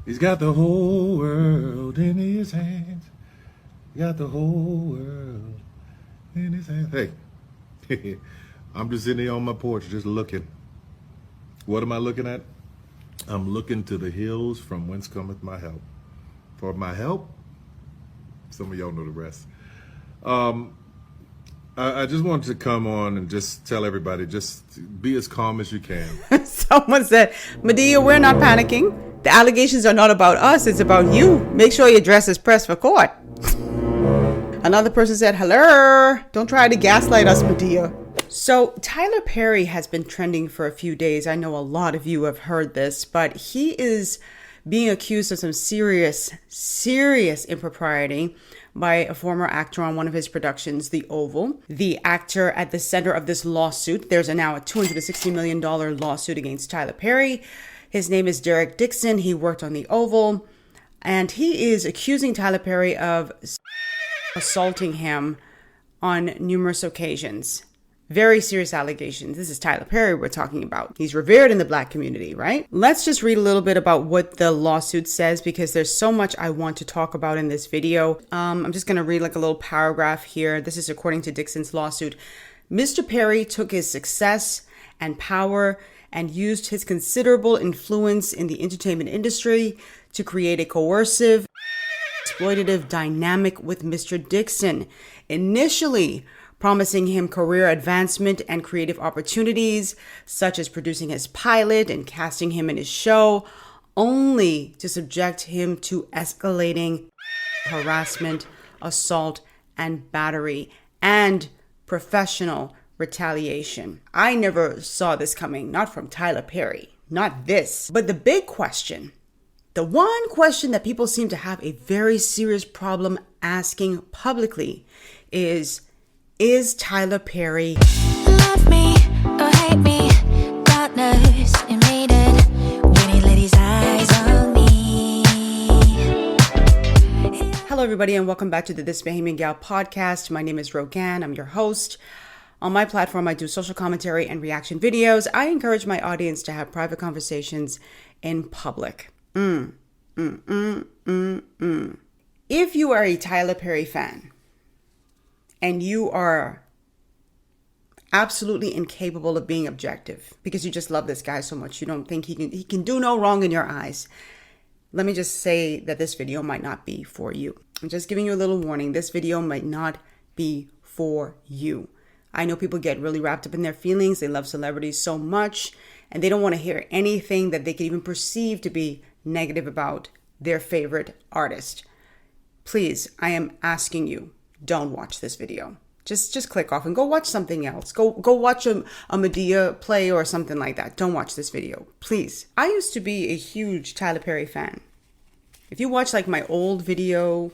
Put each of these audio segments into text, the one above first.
He's got the whole world in his hands. He got the whole world in his hands. Hey, I'm just sitting here on my porch just looking. What am I looking at? I'm looking to the hills from whence cometh my help. For my help, some of y'all know the rest. I just wanted to come on and just tell everybody, just be as calm as you can. Someone said, Madea, we're not panicking. The allegations are not about us. It's about you. Make sure your dress is pressed for court. Another person said, hello. Don't try to gaslight us, Madea. So Tyler Perry has been trending for a few days. I know a lot of you have heard this, but he is being accused of some serious impropriety by a former actor on one of his productions, The Oval. The actor at the center of this lawsuit, there's now a $260 million lawsuit against Tyler Perry. His name is Derek Dixon. He worked on The Oval, and he is accusing Tyler Perry of assaulting him on numerous occasions. Very serious allegations. This is Tyler Perry we're talking about. He's revered in the Black community, right? Let's just read a little bit about what the lawsuit says, because there's so much I want to talk about in this video. I'm just going to read like a little paragraph here. This is according to Dixon's lawsuit. Mr. Perry took his success and power and used his considerable influence in the entertainment industry to create a coercive, exploitative dynamic with Mr. Dixon. Initially, promising him career advancement and creative opportunities, such as producing his pilot and casting him in his show, only to subject him to escalating harassment, assault, and battery, and professional retaliation. I never saw this coming, not from Tyler Perry, not this. But the big question, the one question that people seem to have a very serious problem asking publicly is Tyler Perry love me or hate me? God knows you made it when he let his eyes on me. Hello everybody, and welcome back to the This Bahamian Gal podcast. My name is Rogan. I'm your host. On my platform, I do social commentary and reaction videos. I encourage my audience to have private conversations in public. If you are a Tyler Perry fan, and you are absolutely incapable of being objective because you just love this guy so much, you don't think he can do no wrong in your eyes, let me just say that this video might not be for you. I'm just giving you a little warning. This video might not be for you. I know people get really wrapped up in their feelings. They love celebrities so much, and they don't want to hear anything that they could even perceive to be negative about their favorite artist. Please, I am asking you, don't watch this video. Just click off and go watch something else. Go watch a Madea play or something like that. Don't watch this video, please. I used to be a huge Tyler Perry fan. If you watch like my old video,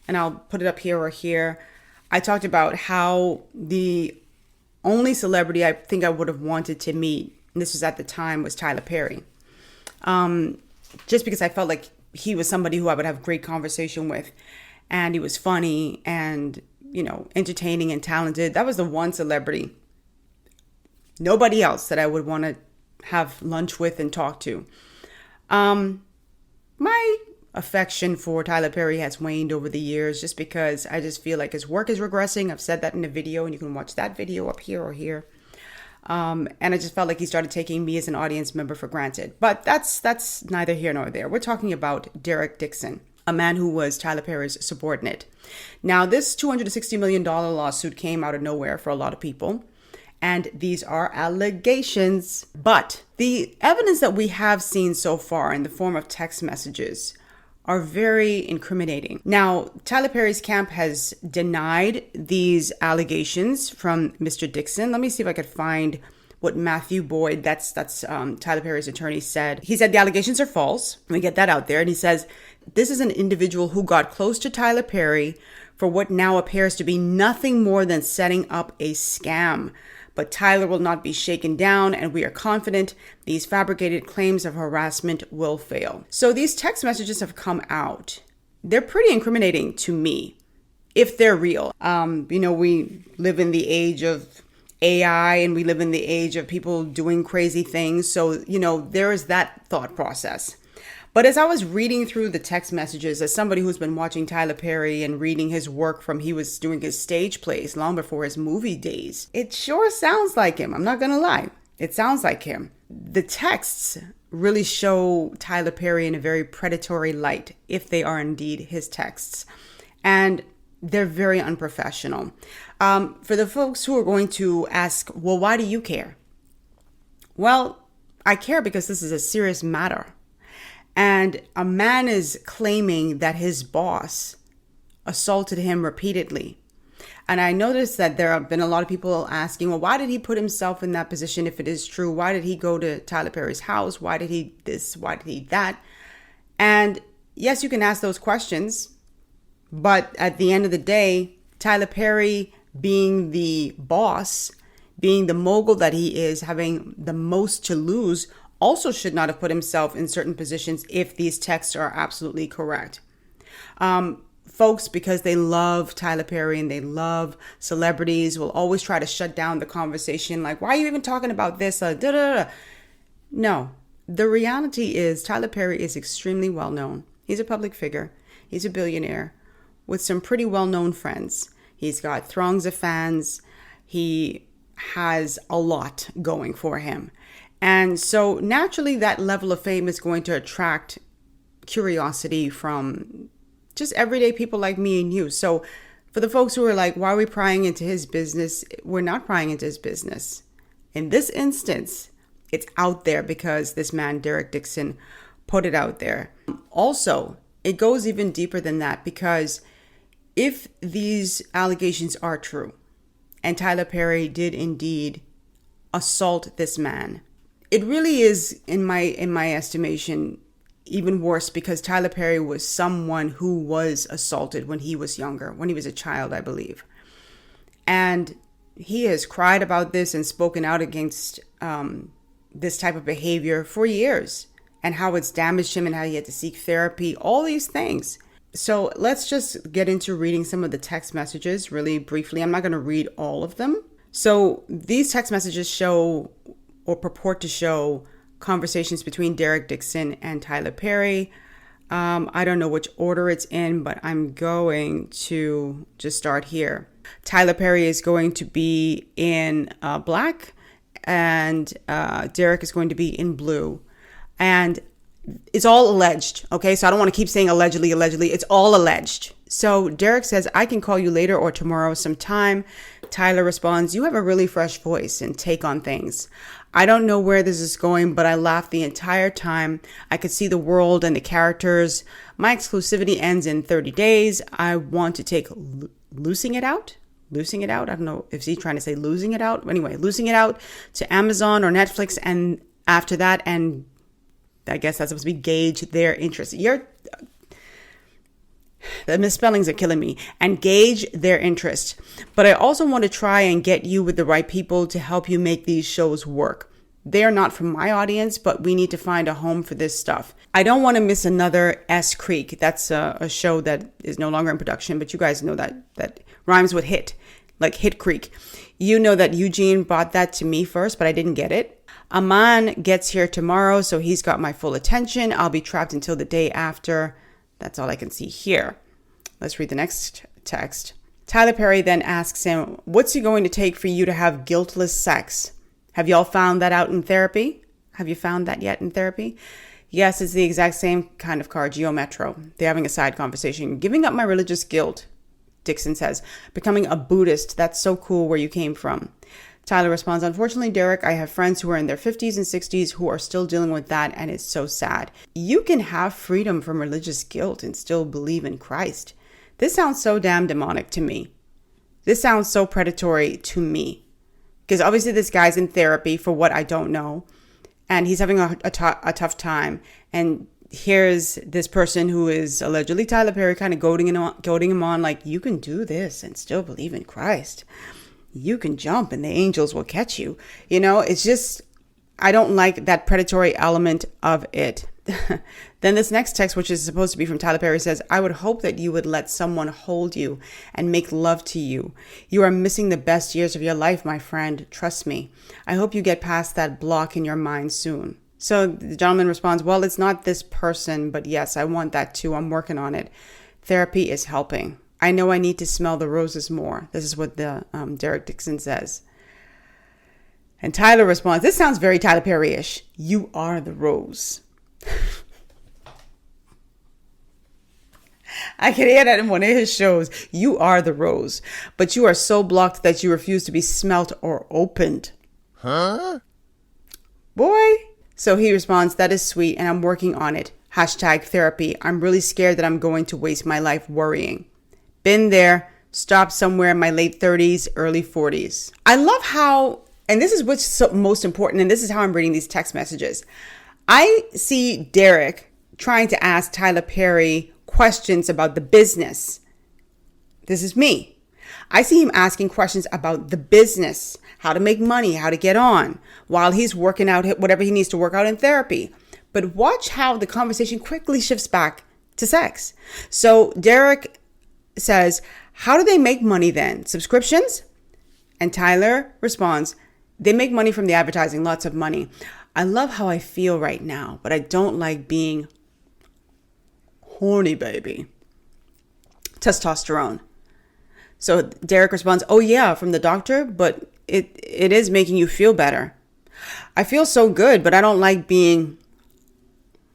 and I'll put it up here or here, I talked about how the only celebrity I think I would have wanted to meet, and this was at the time, was Tyler Perry. Just because I felt like he was somebody who I would have great conversation with. And he was funny and, entertaining and talented. That was the one celebrity. Nobody else that I would want to have lunch with and talk to. My affection for Tyler Perry has waned over the years just because I just feel like his work is regressing. I've said that in a video, and you can watch that video up here or here. And I just felt like he started taking me as an audience member for granted. But that's neither here nor there. We're talking about Derek Dixon, a man who was Tyler Perry's subordinate. Now, this $260 million lawsuit came out of nowhere for a lot of people, and these are allegations. But the evidence that we have seen so far in the form of text messages are very incriminating. Now, Tyler Perry's camp has denied these allegations from Mr. Dixon. Let me see if I could find what Matthew Boyd, that's Tyler Perry's attorney, said. He said the allegations are false. Let me get that out there. And he says, this is an individual who got close to Tyler Perry for what now appears to be nothing more than setting up a scam. But Tyler will not be shaken down, and we are confident these fabricated claims of harassment will fail. So these text messages have come out. They're pretty incriminating to me, if they're real. We live in the age of AI, and we live in the age of people doing crazy things. So, there is that thought process. But as I was reading through the text messages, as somebody who's been watching Tyler Perry and reading his work from he was doing his stage plays long before his movie days, it sure sounds like him. I'm not going to lie. It sounds like him. The texts really show Tyler Perry in a very predatory light, if they are indeed his texts. And they're very unprofessional. For the folks who are going to ask, well, why do you care? Well, I care because this is a serious matter. And a man is claiming that his boss assaulted him repeatedly. And I noticed that there have been a lot of people asking, well, why did he put himself in that position if it is true? Why did he go to Tyler Perry's house? Why did he this? Why did he that? And yes, you can ask those questions. But at the end of the day, Tyler Perry being the boss, being the mogul that he is, having the most to lose, also should not have put himself in certain positions if these texts are absolutely correct. Folks, because they love Tyler Perry and they love celebrities, will always try to shut down the conversation. Like, why are you even talking about this? No, the reality is Tyler Perry is extremely well known. He's a public figure. He's a billionaire with some pretty well-known friends. He's got throngs of fans. He has a lot going for him. And so naturally that level of fame is going to attract curiosity from just everyday people like me and you. So for the folks who are like, why are we prying into his business? We're not prying into his business. In this instance, it's out there because this man, Derek Dixon, put it out there. Also, it goes even deeper than that, because if these allegations are true and Tyler Perry did indeed assault this man, it really is, in my estimation, even worse, because Tyler Perry was someone who was assaulted when he was younger, when he was a child, I believe. And he has cried about this and spoken out against this type of behavior for years, and how it's damaged him and how he had to seek therapy, all these things. So let's just get into reading some of the text messages really briefly. I'm not going to read all of them. So these text messages show, or purport to show, conversations between Derek Dixon and Tyler Perry. I don't know which order it's in, but I'm going to just start here. Tyler Perry is going to be in black, and Derek is going to be in blue. And it's all alleged, okay? So I don't want to keep saying allegedly. It's all alleged. So Derek says, I can call you later or tomorrow sometime. Tyler responds, you have a really fresh voice and take on things. I don't know where this is going, but I laughed the entire time. I could see the world and the characters. My exclusivity ends in 30 days. I want to take losing it out. I don't know if he's trying to say losing it out. Anyway, losing it out to Amazon or Netflix. And after that, and I guess that's supposed to be gauge their interest. The misspellings are killing me. And gauge their interest. But I also want to try and get you with the right people to help you make these shows work. They are not from my audience, but we need to find a home for this stuff. I don't want to miss another S Creek. That's a show that is no longer in production, but you guys know that rhymes with hit, like Hit Creek. You know that Eugene brought that to me first, but I didn't get it. Aman gets here tomorrow, so he's got my full attention. I'll be trapped until the day after. That's all I can see here. Let's read the next text. Tyler Perry then asks him, what's it going to take for you to have guiltless sex? Have y'all found that out in therapy? Have you found that yet in therapy? Yes, it's the exact same kind of car, Geo Metro. They're having a side conversation. Giving up my religious guilt, Dixon says. Becoming a Buddhist, that's so cool where you came from. Tyler responds, unfortunately, Derek, I have friends who are in their 50s and 60s who are still dealing with that, and it's so sad. You can have freedom from religious guilt and still believe in Christ. This sounds so damn demonic to me. This sounds so predatory to me. Because obviously this guy's in therapy for what I don't know, and he's having a tough time. And here's this person who is allegedly Tyler Perry kind of goading him on like, you can do this and still believe in Christ. You can jump and the angels will catch you. You know, it's just, I don't like that predatory element of it. Then this next text, which is supposed to be from Tyler Perry, says, I would hope that you would let someone hold you and make love to you. You are missing the best years of your life, my friend. Trust me. I hope you get past that block in your mind soon. So the gentleman responds, well, it's not this person, but yes, I want that too. I'm working on it. Therapy is helping. I know I need to smell the roses more. This is what the Derek Dixon says. And Tyler responds, this sounds very Tyler Perry-ish. You are the rose. I can hear that in one of his shows. You are the rose, but you are so blocked that you refuse to be smelt or opened. Huh? Boy. So he responds, that is sweet and I'm working on it. #therapy. I'm really scared that I'm going to waste my life worrying. Been there, stopped somewhere in my late 30s, early 40s. I love how, and this is what's most important, and this is how I'm reading these text messages. I see Derek trying to ask Tyler Perry questions about the business. This is me. I see him asking questions about the business, how to make money, how to get on, while he's working out whatever he needs to work out in therapy. But watch how the conversation quickly shifts back to sex. So Derek says, how do they make money then? Subscriptions? And Tyler responds, they make money from the advertising, lots of money. I love how I feel right now, but I don't like being horny, baby. Testosterone. So Derek responds, oh yeah, from the doctor, but it is making you feel better. I feel so good, but I don't like being,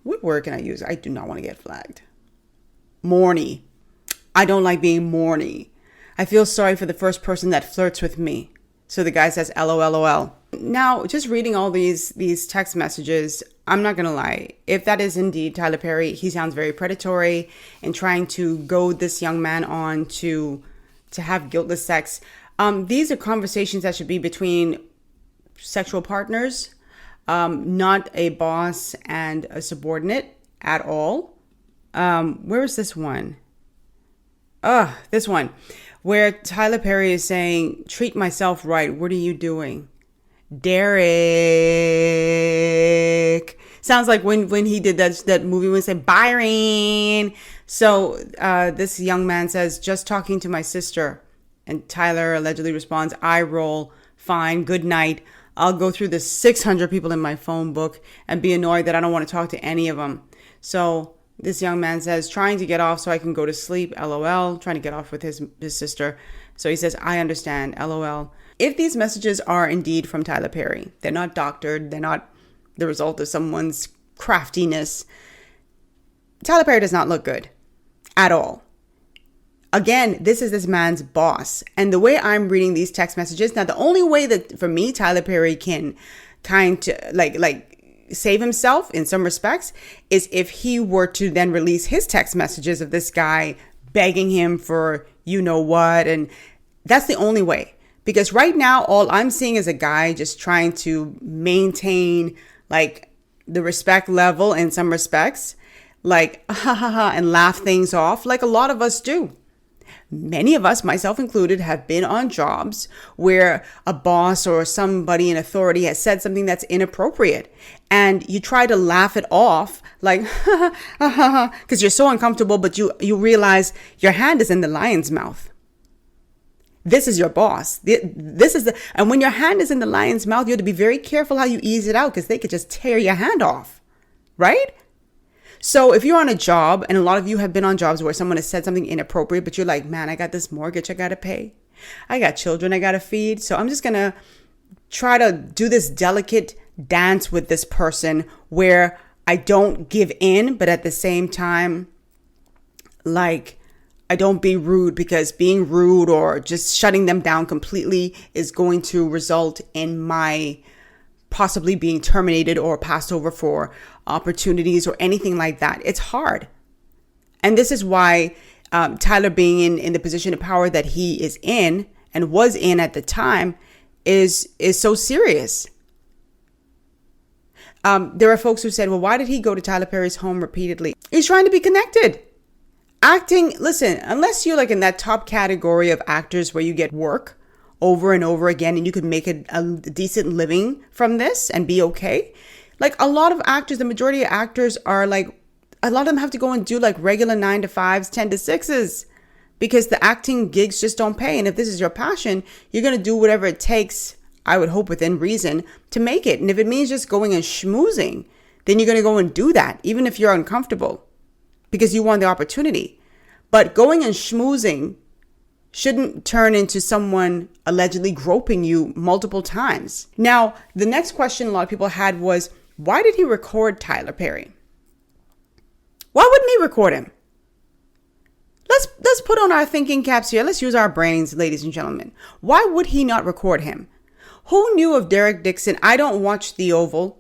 what word can I use? I do not want to get flagged. Morny. I don't like being morny. I feel sorry for the first person that flirts with me. So the guy says, LOL. Now, just reading all these text messages, I'm not going to lie. If that is indeed Tyler Perry, he sounds very predatory and trying to goad this young man on to have guiltless sex. These are conversations that should be between sexual partners, not a boss and a subordinate at all. Where is this one? This one. Where Tyler Perry is saying, treat myself right. What are you doing? Derek. Sounds like when he did that movie when he said, Byron. So this young man says, just talking to my sister. And Tyler allegedly responds, I roll. Fine. Good night. I'll go through the 600 people in my phone book and be annoyed that I don't want to talk to any of them. So this young man says, trying to get off so I can go to sleep, LOL, trying to get off with his sister. So he says, I understand, LOL. If these messages are indeed from Tyler Perry, they're not doctored, they're not the result of someone's craftiness, Tyler Perry does not look good at all. Again, this is this man's boss. And the way I'm reading these text messages, now the only way that for me, Tyler Perry can like save himself in some respects is if he were to then release his text messages of this guy begging him for you know what. And that's the only way, because right now all I'm seeing is a guy just trying to maintain like the respect level in some respects, like and laugh things off like a lot of us do. Many of us, myself included, have been on jobs where a boss or somebody in authority has said something that's inappropriate. And you try to laugh it off like, because you're so uncomfortable, but you realize your hand is in the lion's mouth. This is your boss. And when your hand is in the lion's mouth, you have to be very careful how you ease it out, because they could just tear your hand off, right? So if you're on a job, and a lot of you have been on jobs where someone has said something inappropriate, but you're like, man, I got this mortgage I got to pay. I got children I got to feed. So I'm just going to try to do this delicate dance with this person where I don't give in, but at the same time, like, I don't be rude, because being rude or just shutting them down completely is going to result in my possibly being terminated or passed over for opportunities or anything like that. It's hard. And this is why Tyler being in the position of power that he is in and was in at the time is so serious. There are folks who said, well, why did he go to Tyler Perry's home repeatedly? He's trying to be connected. Acting, listen, unless you're like in that top category of actors where you get work over and over again and you could make a decent living from this and be okay. Like a lot of actors, the majority of actors are like, a lot of them have to go and do like regular 9 to 5s, 10 to 6s, because the acting gigs just don't pay. And if this is your passion, you're going to do whatever it takes I would hope within reason, to make it. And if it means just going and schmoozing, then you're going to go and do that, even if you're uncomfortable, because you want the opportunity. But going and schmoozing shouldn't turn into someone allegedly groping you multiple times. Now, the next question a lot of people had was, why did he record Tyler Perry? Why wouldn't he record him? Let's put on our thinking caps here. Let's use our brains, ladies and gentlemen. Why would he not record him? Who knew of Derek Dixon? I don't watch The Oval.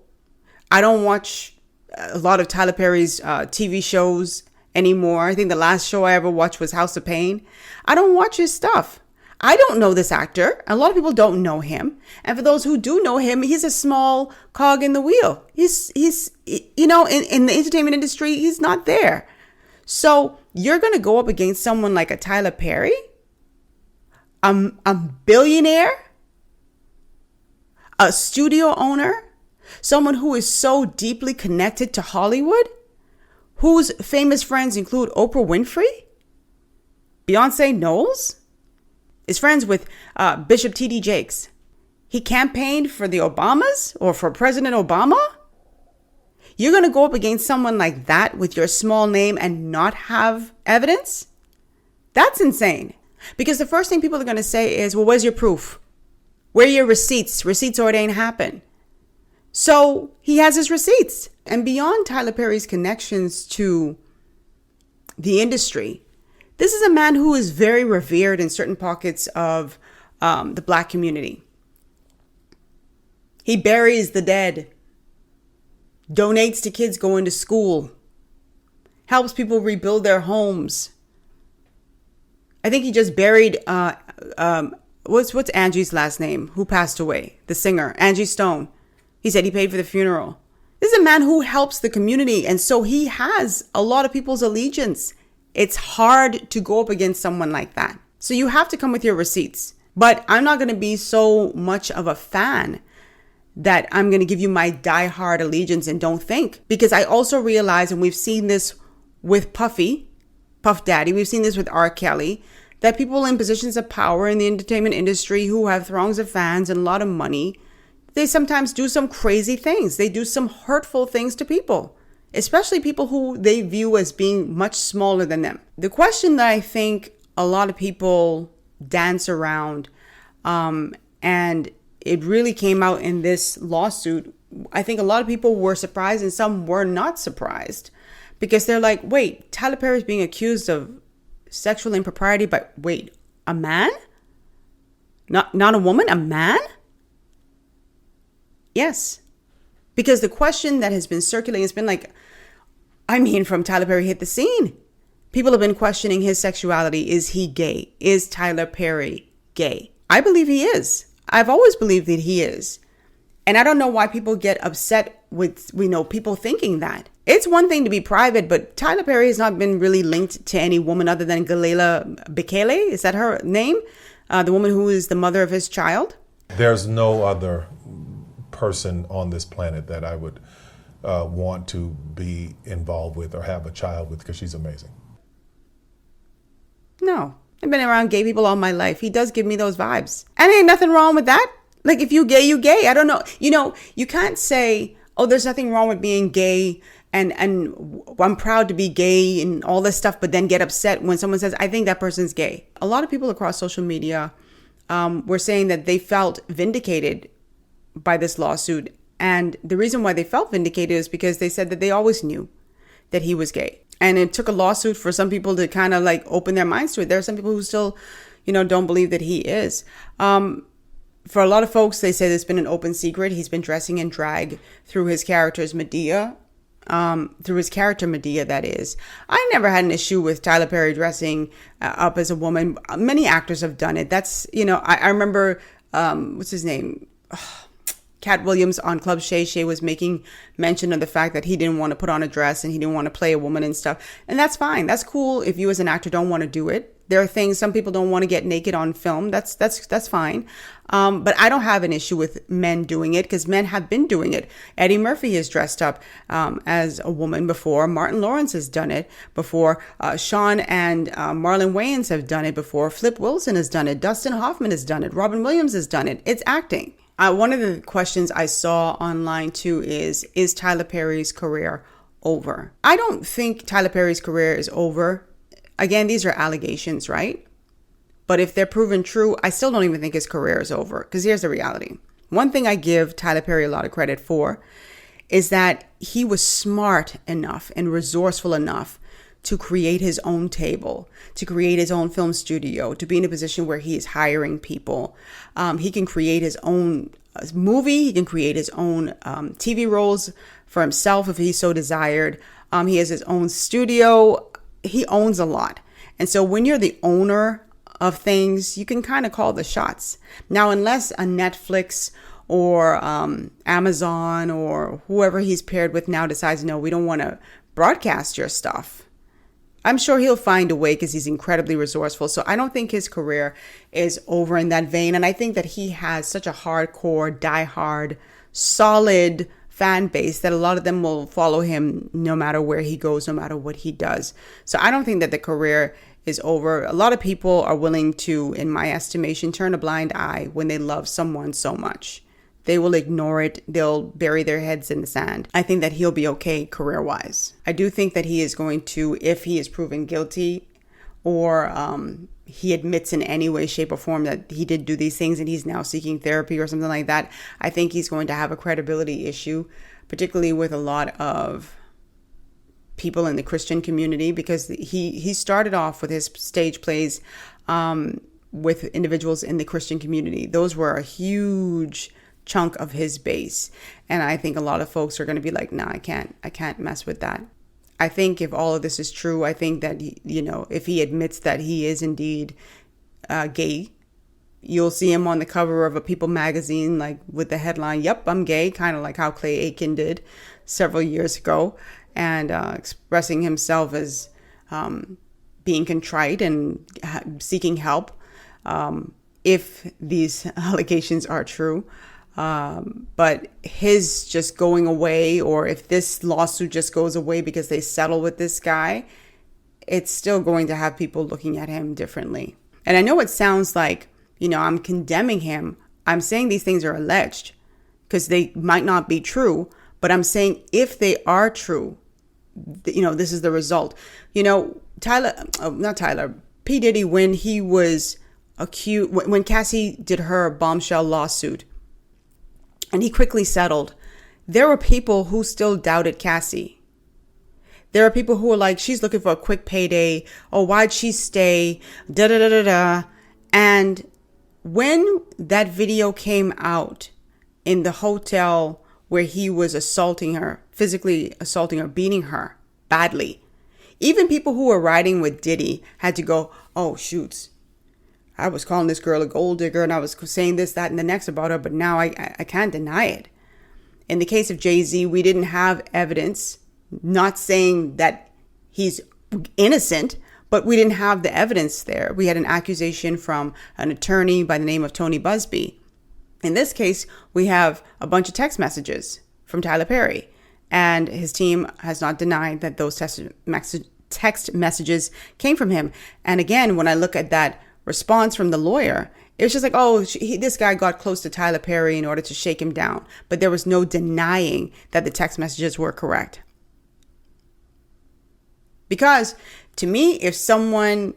I don't watch a lot of Tyler Perry's TV shows anymore. I think the last show I ever watched was House of Pain. I don't watch his stuff. I don't know this actor. A lot of people don't know him. And for those who do know him, he's a small cog in the wheel. He's you know, in the entertainment industry, he's not there. So you're going to go up against someone like a Tyler Perry, a billionaire, a studio owner, someone who is so deeply connected to Hollywood, whose famous friends include Oprah Winfrey, Beyonce Knowles, is friends with Bishop T.D. Jakes. He campaigned for the Obamas or for President Obama. You're going to go up against someone like that with your small name and not have evidence? That's insane. Because the first thing people are going to say is, well, where's your proof? Where are your receipts? Receipts or it ain't happen. So he has his receipts. And beyond Tyler Perry's connections to the industry, this is a man who is very revered in certain pockets of the Black community. He buries the dead, donates to kids going to school, helps people rebuild their homes. I think he just buried, what's Angie's last name? Who passed away? The singer, Angie Stone. He said he paid for the funeral. This is a man who helps the community. And so he has a lot of people's allegiance. It's hard to go up against someone like that. So you have to come with your receipts. But I'm not going to be so much of a fan that I'm going to give you my diehard allegiance and don't think. Because I also realize, and we've seen this with Puff Daddy, we've seen this with R. Kelly, that people in positions of power in the entertainment industry who have throngs of fans and a lot of money, they sometimes do some crazy things. They do some hurtful things to people, especially people who they view as being much smaller than them. The question that I think a lot of people dance around, and it really came out in this lawsuit, I think a lot of people were surprised and some were not surprised, because they're like, wait, Tyler Perry is being accused of sexual impropriety, but wait, a man? Not a woman, a man? Yes. Because the question that has been circulating has been like, from Tyler Perry hit the scene, people have been questioning his sexuality. Is he gay? Is Tyler Perry gay? I believe he is. I've always believed that he is. And I don't know why people get upset with, people thinking that. It's one thing to be private, but Tyler Perry has not been really linked to any woman other than Galila Bekele. Is that her name? The woman who is the mother of his child? There's no other person on this planet that I would want to be involved with or have a child with, because she's amazing. No, I've been around gay people all my life. He does give me those vibes. And ain't nothing wrong with that. Like, if you gay, you gay. I don't know. You can't say, oh, there's nothing wrong with being gay and I'm proud to be gay and all this stuff, but then get upset when someone says, I think that person's gay. A lot of people across social media were saying that they felt vindicated by this lawsuit. And the reason why they felt vindicated is because they said that they always knew that he was gay. And it took a lawsuit for some people to kind of like open their minds to it. There are some people who still, don't believe that he is. For a lot of folks, they say it's been an open secret. He's been dressing in drag through his character's Madea. Through his character Madea, that is. I never had an issue with Tyler Perry dressing up as a woman. Many actors have done it. That's, I remember, what's his name? Cat Williams on Club Shay Shay was making mention of the fact that he didn't want to put on a dress and he didn't want to play a woman and stuff. And that's fine. That's cool if you as an actor don't want to do it. There are things, some people don't want to get naked on film. That's fine. But I don't have an issue with men doing it, because men have been doing it. Eddie Murphy has dressed up as a woman before. Martin Lawrence has done it before. Sean and Marlon Wayans have done it before. Flip Wilson has done it. Dustin Hoffman has done it. Robin Williams has done it. It's acting. One of the questions I saw online too is Tyler Perry's career over? I don't think Tyler Perry's career is over. Again, these are allegations, right? But if they're proven true, I still don't even think his career is over. Because here's the reality. One thing I give Tyler Perry a lot of credit for is that he was smart enough and resourceful enough to create his own table, to create his own film studio, to be in a position where he is hiring people. He can create his own movie. He can create his own TV roles for himself if he so desired. He has his own studio. He owns a lot. And so when you're the owner of things, you can kind of call the shots. Now, unless a Netflix or Amazon or whoever he's paired with now decides, no, we don't want to broadcast your stuff, I'm sure he'll find a way because he's incredibly resourceful. So I don't think his career is over in that vein. And I think that he has such a hardcore, diehard, solid fan base that a lot of them will follow him no matter where he goes, no matter what he does. So I don't think that the career is over. A lot of people are willing to, in my estimation, turn a blind eye when they love someone so much. They will ignore it. They'll bury their heads in the sand. I think that he'll be okay career-wise. I do think that he is going to, if he is proven guilty or he admits in any way, shape, or form that he did do these things and he's now seeking therapy or something like that, I think he's going to have a credibility issue, particularly with a lot of people in the Christian community, because he started off with his stage plays with individuals in the Christian community. Those were a huge chunk of his base. And I think a lot of folks are going to be like, nah, I can't mess with that. I think if all of this is true, I think that, if he admits that he is indeed gay, you'll see him on the cover of a People magazine, like with the headline, "Yep, I'm gay," kind of like how Clay Aiken did several years ago, and expressing himself as being contrite and seeking help if these allegations are true. But his just going away, or if this lawsuit just goes away because they settle with this guy, it's still going to have people looking at him differently. And I know it sounds like, I'm condemning him. I'm saying these things are alleged because they might not be true, but I'm saying if they are true, this is the result. P. Diddy, when he was accused, when Cassie did her bombshell lawsuit, and he quickly settled, there were people who still doubted Cassie. There are people who were like, she's looking for a quick payday. Oh, why'd she stay? Da-da-da-da-da. And when that video came out in the hotel where he was assaulting her, physically assaulting her, beating her badly, even people who were riding with Diddy had to go, oh, shoots, I was calling this girl a gold digger and I was saying this, that, and the next about her, but now I can't deny it. In the case of Jay-Z, we didn't have evidence, not saying that he's innocent, but we didn't have the evidence there. We had an accusation from an attorney by the name of Tony Busby. In this case, we have a bunch of text messages from Tyler Perry, and his team has not denied that those text messages came from him. And again, when I look at that response from the lawyer, it was just like, oh, this guy got close to Tyler Perry in order to shake him down. But there was no denying that the text messages were correct. Because to me, if someone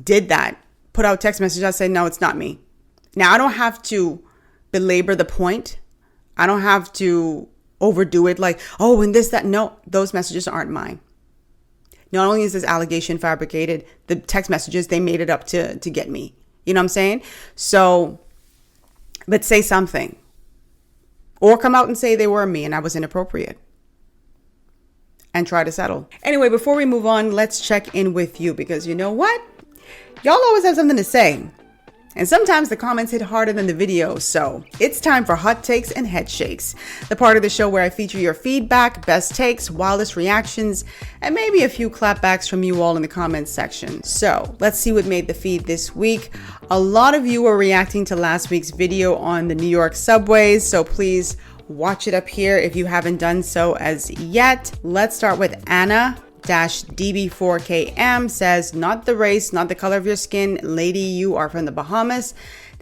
did that, put out text messages, I'd say, no, it's not me. Now, I don't have to belabor the point. I don't have to overdo it like, oh, and this, that. No, those messages aren't mine. Not only is this allegation fabricated, the text messages, they made it up to get me. You know what I'm saying? So, but say something. Or come out and say they were me and I was inappropriate. And try to settle. Anyway, before we move on, let's check in with you, because you know what? Y'all always have something to say. And sometimes the comments hit harder than the video. So it's time for Hot Takes and Head Shakes, the part of the show where I feature your feedback, best takes, wildest reactions, and maybe a few clapbacks from you all in the comments section. So let's see what made the feed this week. A lot of you were reacting to last week's video on the New York subways. So please watch it up here if you haven't done so as yet. Let's start with Anna-DB4KM says, not the race, not the color of your skin. Lady, you are from the Bahamas.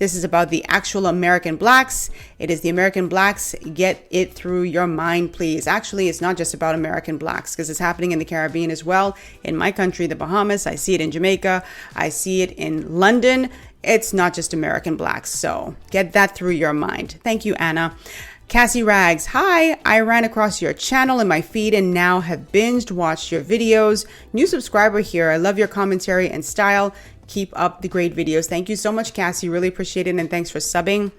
This is about the actual American blacks. It is the American blacks. Get it through your mind, please. Actually, it's not just about American blacks because it's happening in the Caribbean as well. In my country, the Bahamas, I see it in Jamaica. I see it in London. It's not just American blacks. So get that through your mind. Thank you, Anna. Cassie Rags, hi, I ran across your channel in my feed and now have binged watched your videos. New subscriber here. I love your commentary and style. Keep up the great videos. Thank you so much, Cassie. Really appreciate it. And thanks for subbing.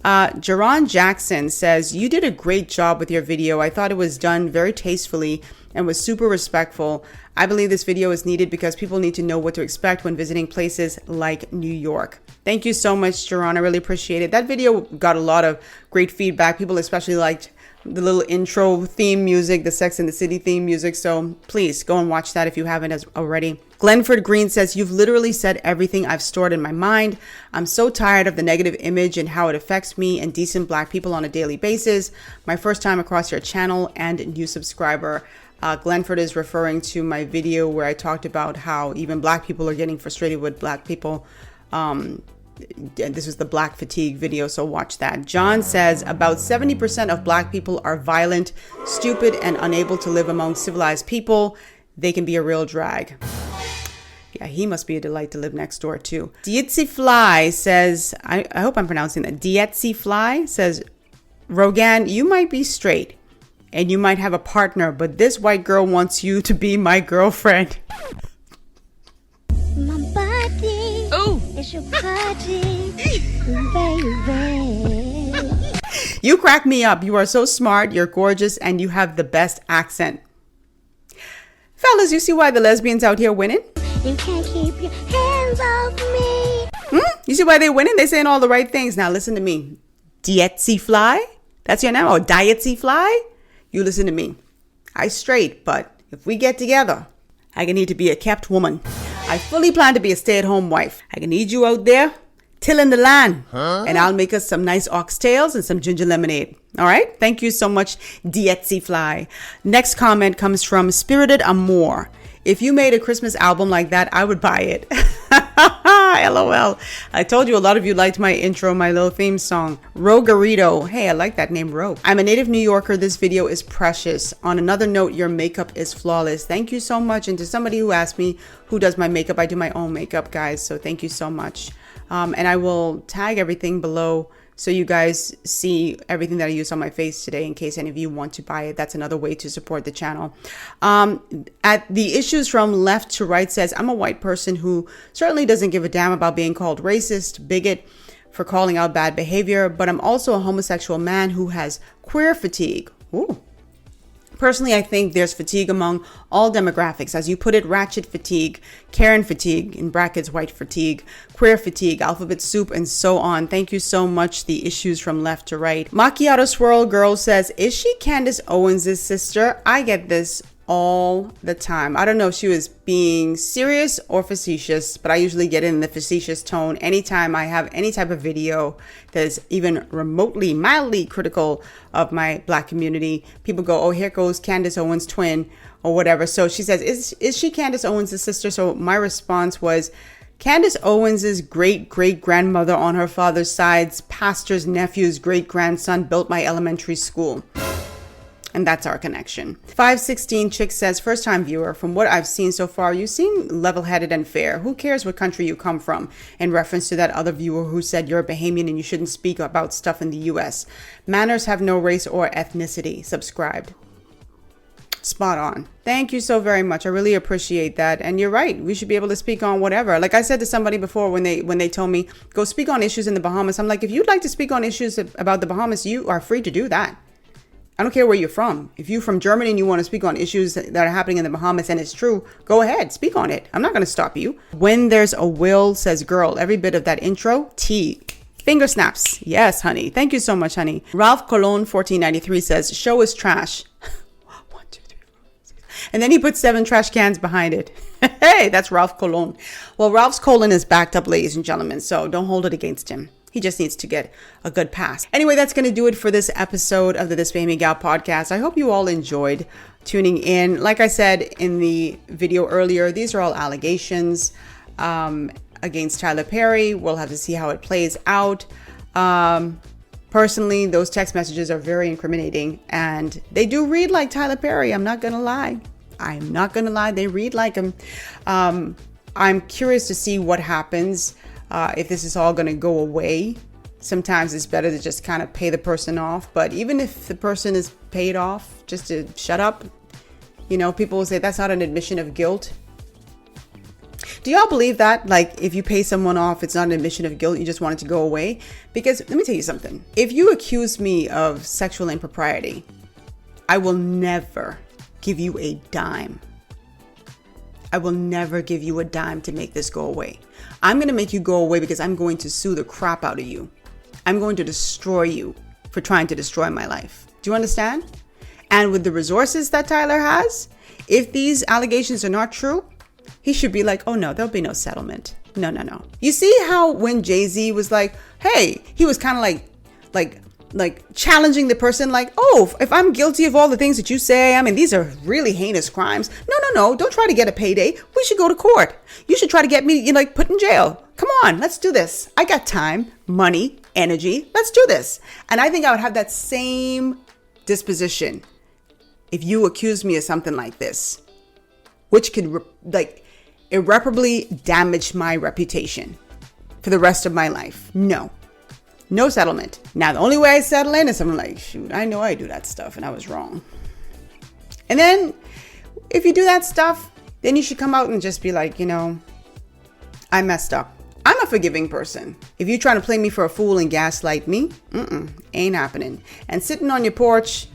Jerron Jackson says, you did a great job with your video. I thought it was done very tastefully and was super respectful. I believe this video is needed because people need to know what to expect when visiting places like New York. Thank you so much, Jerron. I really appreciate it. That video got a lot of great feedback. People especially liked the little intro theme music, the Sex and the City theme music. So please go and watch that if you haven't already. Glenford Green says, you've literally said everything I've stored in my mind. I'm so tired of the negative image and how it affects me and decent black people on a daily basis. My first time across your channel and new subscriber. Glenford is referring to my video where I talked about how even black people are getting frustrated with black people. This was the black fatigue video, so watch that. John says about 70% of black people are violent, stupid, and unable to live among civilized people. They can be a real drag. Yeah, he must be a delight to live next door too. Dietzi Fly says, I hope I'm pronouncing that. Dietzi Fly says, Rogan, you might be straight and you might have a partner, but this white girl wants you to be my girlfriend. My body. Ooh. It's your body, baby. You crack me up. You are so smart, you're gorgeous, and you have the best accent. Fellas, you see why the lesbians out here winning? You can't keep your hands off me. You see why they winning? They saying all the right things. Now listen to me. Dietzi Fly? That's your name? Oh, Dietzi Fly? You listen to me. I straight, but if we get together, I can need to be a kept woman. I fully plan to be a stay-at-home wife. I can need you out there tilling the land. And I'll make us some nice oxtails and some ginger lemonade. All right? Thank you so much, Dietzi Fly. Next comment comes from Spirited Amor. If you made a Christmas album like that, I would buy it. LOL. I told you a lot of you liked my intro, my little theme song. Rogarito. Hey, I like that name, Ro. I'm a native New Yorker. This video is precious. On another note, your makeup is flawless. Thank you so much. And to somebody who asked me who does my makeup, I do my own makeup, guys. So thank you so much. And I will tag everything below so you guys see everything that I use on my face today in case any of you want to buy it. That's another way to support the channel. At the issues from left to right says, I'm a white person who certainly doesn't give a damn about being called racist, bigot, for calling out bad behavior, but I'm also a homosexual man who has queer fatigue. Ooh. Personally, I think there's fatigue among all demographics. As you put it, ratchet fatigue, Karen fatigue, in brackets, white fatigue, queer fatigue, alphabet soup, and so on. Thank you so much. The issues from left to right. Macchiato Swirl Girl says, is she Candace Owens' sister? I get this all the time. I don't know if she was being serious or facetious, but I usually get in the facetious tone anytime I have any type of video that is even remotely, mildly critical of my black community. People go, oh, here goes Candace Owens' twin or whatever. So she says, is she Candace Owens' sister? So my response was, Candace Owens' great-great-grandmother on her father's side's pastor's nephew's great-grandson built my elementary school. And that's our connection. 516 Chick says, first time viewer, from what I've seen so far, you seem level-headed and fair. Who cares what country you come from? In reference to that other viewer who said you're a Bahamian and you shouldn't speak about stuff in the US. Manners have no race or ethnicity. Subscribed. Spot on. Thank you so very much. I really appreciate that. And you're right. We should be able to speak on whatever. Like I said to somebody before when they told me, go speak on issues in the Bahamas. I'm like, if you'd like to speak on issues about the Bahamas, you are free to do that. I don't care where you're from. If you're from Germany and you want to speak on issues that are happening in the Bahamas and it's true, go ahead, speak on it. I'm not going to stop you. When there's a will, says girl, every bit of that intro, T. Finger snaps. Yes, honey. Thank you so much, honey. Ralph Colon 1493 says, show is trash. 1, 2, 3, 4, 6. And then he put 7 trash cans behind it. Hey, that's Ralph Colon. Well, Ralph's colon is backed up, ladies and gentlemen, so don't hold it against him. He just needs to get a good pass. Anyway, that's going to do it for this episode of the This Bahamian Gal podcast. I hope you all enjoyed tuning in. Like I said in the video earlier, these are all allegations. against Tyler Perry. We'll have to see how it plays out. Personally, those text messages are very incriminating, and they do read like Tyler Perry. I'm not gonna lie. They read like him. I'm curious to see what happens if this is all gonna go away. Sometimes it's better to just kind of pay the person off. But even if the person is paid off, just to shut up, you know, people will say that's not an admission of guilt. Do y'all believe that? Like, if you pay someone off, it's not an admission of guilt. You just want it to go away? Because let me tell you something. If you accuse me of sexual impropriety, I will never give you a dime. I will never give you a dime to make this go away. I'm going to make you go away because I'm going to sue the crap out of you. I'm going to destroy you for trying to destroy my life. Do you understand? And with the resources that Tyler has, if these allegations are not true, he should be like, oh no, there'll be no settlement. No. You see how when Jay-Z was like, hey, he was kind of like challenging the person, like, oh, if I'm guilty of all the things that you say, I mean, these are really heinous crimes. No, don't try to get a payday. We should go to court. You should try to get me, like, put in jail. Come on, let's do this. I got time, money, energy. Let's do this. And I think I would have that same disposition if you accused me of something like this, which could irreparably damage my reputation for the rest of my life. No settlement. Now, the only way I settle in is I'm like, shoot, I know I do that stuff and I was wrong. And then if you do that stuff, then you should come out and just be like, you know, I messed up. I'm a forgiving person. If you're trying to play me for a fool and gaslight me, ain't happening. And sitting on your porch,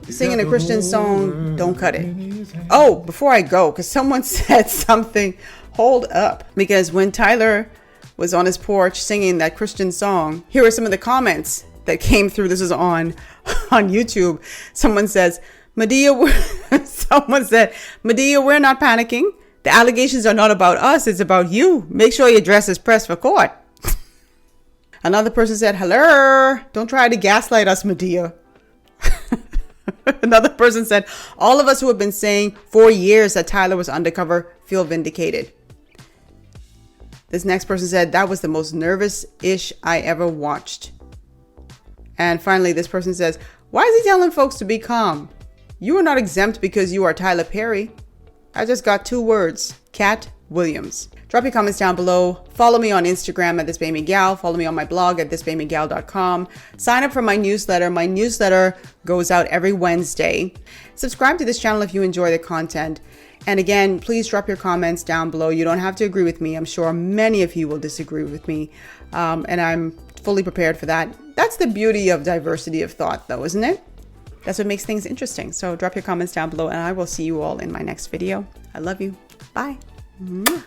singing a Christian song, don't cut it. Oh, before I go, because someone said something, hold up. Because when Tyler was on his porch singing that Christian song, here are some of the comments that came through. This is on YouTube. Someone says, Madea, we're not panicking. The allegations are not about us. It's about you. Make sure your dress is pressed for court. Another person said, hello, don't try to gaslight us, Madea. Another person said, all of us who have been saying for years that Tyler was undercover feel vindicated. This next person said, that was the most nervous-ish I ever watched. And finally, this person says, why is he telling folks to be calm? You are not exempt because you are Tyler Perry. I just got 2 words, Cat Williams. Drop your comments down below. Follow me on Instagram at thisbaemiguel. Follow me on my blog at thisbaemiguel.com. Sign up for my newsletter. My newsletter goes out every Wednesday. Subscribe to this channel if you enjoy the content. And again, please drop your comments down below. You don't have to agree with me. I'm sure many of you will disagree with me. And I'm fully prepared for that. That's the beauty of diversity of thought, though, isn't it? That's what makes things interesting. So drop your comments down below and I will see you all in my next video. I love you. Bye. Mwah.